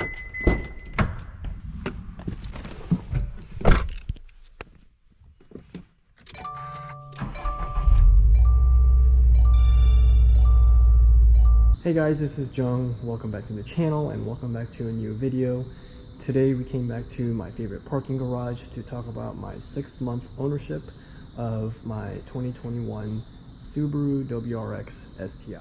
Hey guys, this is Jung. Welcome back to the channel and welcome back to a new video. Today we came back to my favorite parking garage to talk about my 6-month ownership of my 2021 Subaru WRX STI.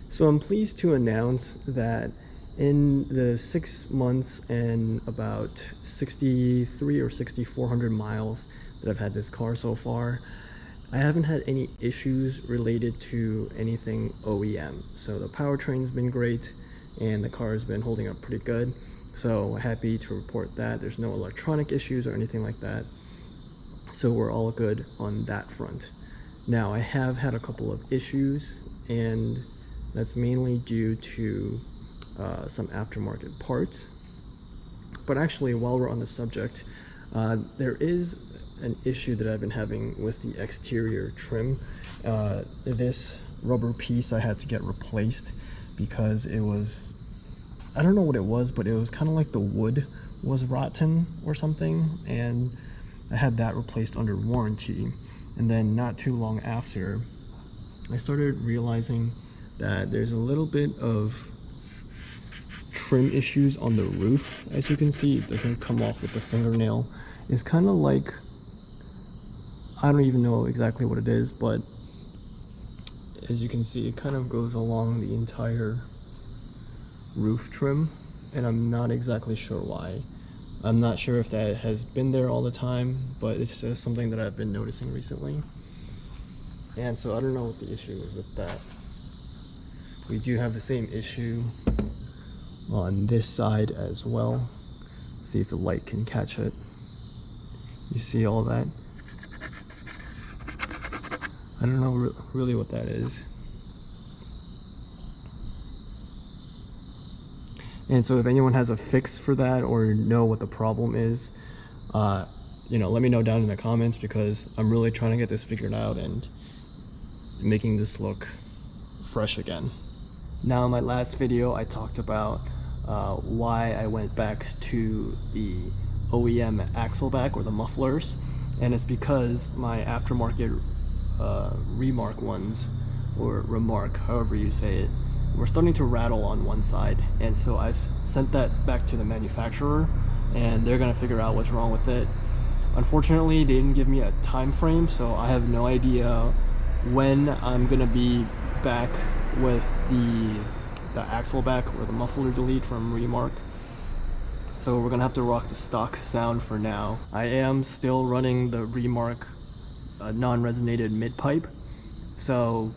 So I'm pleased to announce that in the 6 months and about 63 or 6,400 miles that I've had this car so far, I haven't had any issues related to anything OEM. So the powertrain's been great and the car has been holding up pretty good. So happy to report that there's no electronic issues or anything like that. So we're all good on that front. Now I have had a couple of issues, and that's mainly due to some aftermarket parts. But actually, while we're on the subject, there is an issue that I've been having with the exterior trim. This rubber piece I had to get replaced because it was, I don't know what it was, but it was kind of like the wood was rotten or something, and I had that replaced under warranty. And then not too long after, I started realizing that there's a little bit of trim issues on the roof. As you can see, it doesn't come off with the fingernail. It's kind of like, I don't even know exactly what it is, but as you can see, it kind of goes along the entire roof trim, and I'm not exactly sure why. I'm not sure if that has been there all the time, but it's just something that I've been noticing recently. And so I don't know what the issue is with that. We do have the same issue on this side as well. Let's see if the light can catch it. You see all that? I don't know really what that is. And so if anyone has a fix for that or know what the problem is, you know, let me know down in the comments, because I'm really trying to get this figured out and making this look fresh again. Now in my last video, I talked about why I went back to the OEM axleback or the mufflers, and it's because my aftermarket Remark ones, or Remark, however you say it, were starting to rattle on one side, and so I've sent that back to the manufacturer and they're gonna figure out what's wrong with it. Unfortunately, they didn't give me a time frame, so I have no idea when I'm gonna be back with the axleback or the muffler delete from Remark. So we're gonna have to rock the stock sound for now. I am still running the Remark non-resonated midpipe, so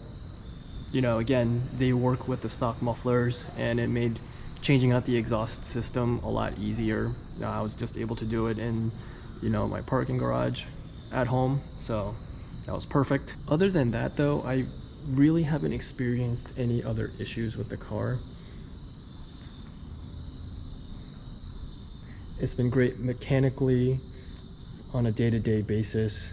you know, again, they work with the stock mufflers, and it made changing out the exhaust system a lot easier. I was just able to do it in, you know, my parking garage at home, so that was perfect. Other than that though, I really haven't experienced any other issues with the car. It's been great mechanically on a day-to-day basis.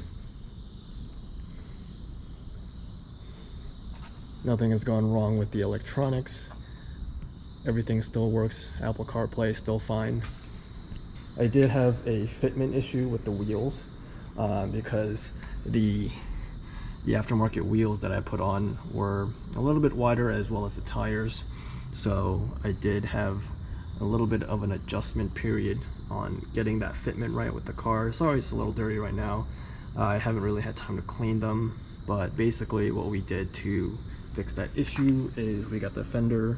Nothing has gone wrong with the electronics. Everything still works. Apple CarPlay still fine. I did have a fitment issue with the wheels because the aftermarket wheels that I put on were a little bit wider, as well as the tires. So I did have a little bit of an adjustment period on getting that fitment right with the car. Sorry, it's a little dirty right now. I haven't really had time to clean them, but basically what we did to fix that issue is we got the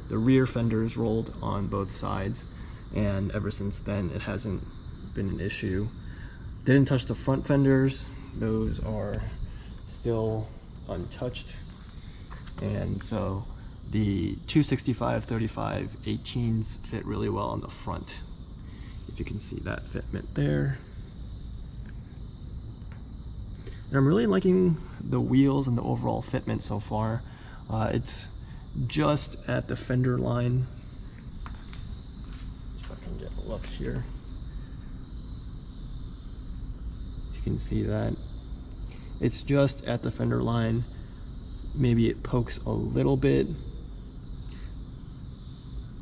rear fenders rolled on both sides, and ever since then it hasn't been an issue. Didn't touch the front fenders, those are still untouched, and so the 265/35 18s fit really well on the front, if you can see that fitment there. And I'm really liking the wheels and the overall fitment so far. It's just at the fender line. If I can get a look here, you can see that it's just at the fender line. Maybe it pokes a little bit,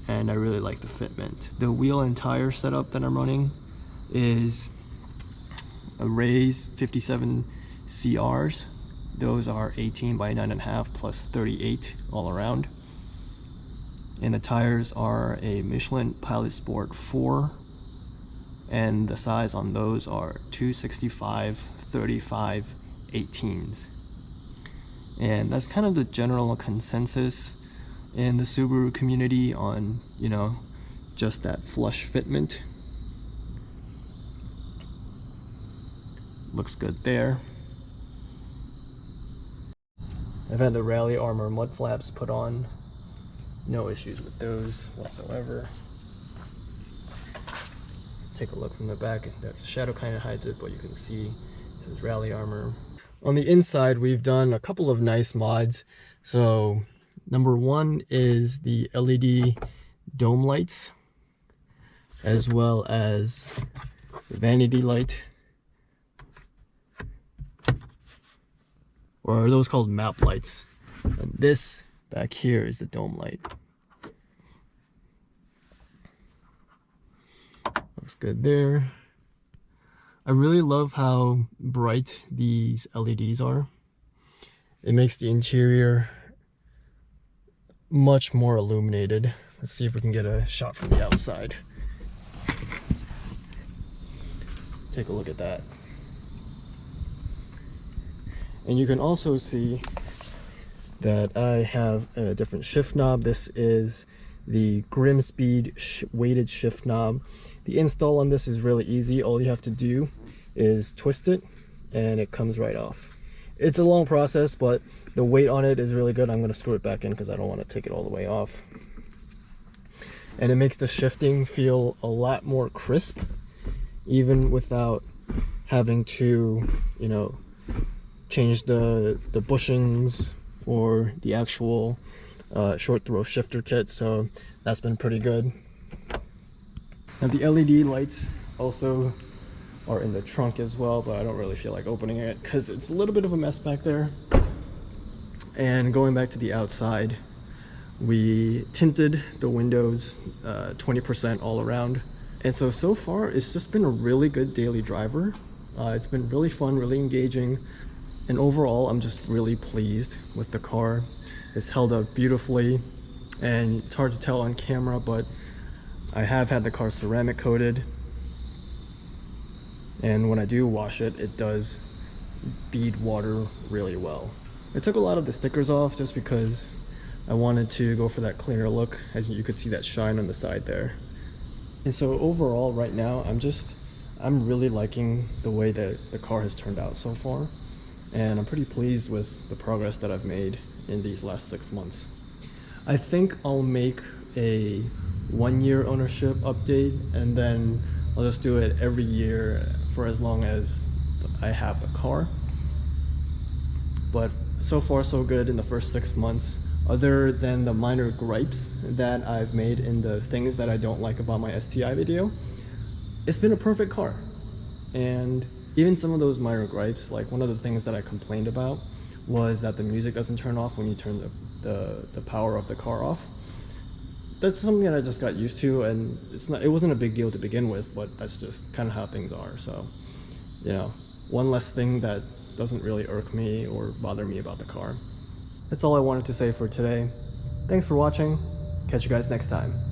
and I really like the fitment. The wheel and tire setup that I'm running is a Rays 57 CRs. Those are 18 by 9.5 plus 38 all around. And the tires are a Michelin Pilot Sport 4, and the size on those are 265 35 18s. And that's kind of the general consensus in the Subaru community on, you know, just that flush fitment. Looks good there. I've had the Rally Armor mud flaps put on. No issues with those whatsoever. Take a look from the back. The shadow kind of hides it, but you can see it says Rally Armor. On the inside, we've done a couple of nice mods. So number one is the LED dome lights, as well as the vanity light, or are those called map lights? And this back here is the dome light. Looks good there. I really love how bright these LEDs are. It makes the interior much more illuminated. Let's see if we can get a shot from the outside. Take a look at that. And you can also see that I have a different shift knob. This is the Grimmspeed weighted shift knob. The install on this is really easy. All you have to do is twist it and it comes right off. It's a long process, but the weight on it is really good. I'm going to screw it back in because I don't want to take it all the way off. And it makes the shifting feel a lot more crisp, even without having to, you know, change the bushings or the actual short throw shifter kit. So that's been pretty good. Now the LED lights also are in the trunk as well, but I don't really feel like opening it because it's a little bit of a mess back there. And going back to the outside, we tinted the windows 20% all around. And so far it's just been a really good daily driver. It's been really fun, really engaging, and overall I'm just really pleased with the car. It's held up beautifully, and it's hard to tell on camera, but I have had the car ceramic coated, and when I do wash it, it does bead water really well. I took a lot of the stickers off just because I wanted to go for that cleaner look. As you could see that shine on the side there. And so overall right now I'm really liking the way that the car has turned out so far, and I'm pretty pleased with the progress that I've made in these last 6 months. I think I'll make a 1-year ownership update, and then I'll just do it every year for as long as I have the car. But so far so good in the first 6 months, other than the minor gripes that I've made in the things that I don't like about my STI video. It's been a perfect car. And even some of those minor gripes, like one of the things that I complained about was that the music doesn't turn off when you turn the power of the car off. That's something that I just got used to, and it wasn't a big deal to begin with, but that's just kind of how things are. So, you know, one less thing that doesn't really irk me or bother me about the car. That's all I wanted to say for today. Thanks for watching. Catch you guys next time.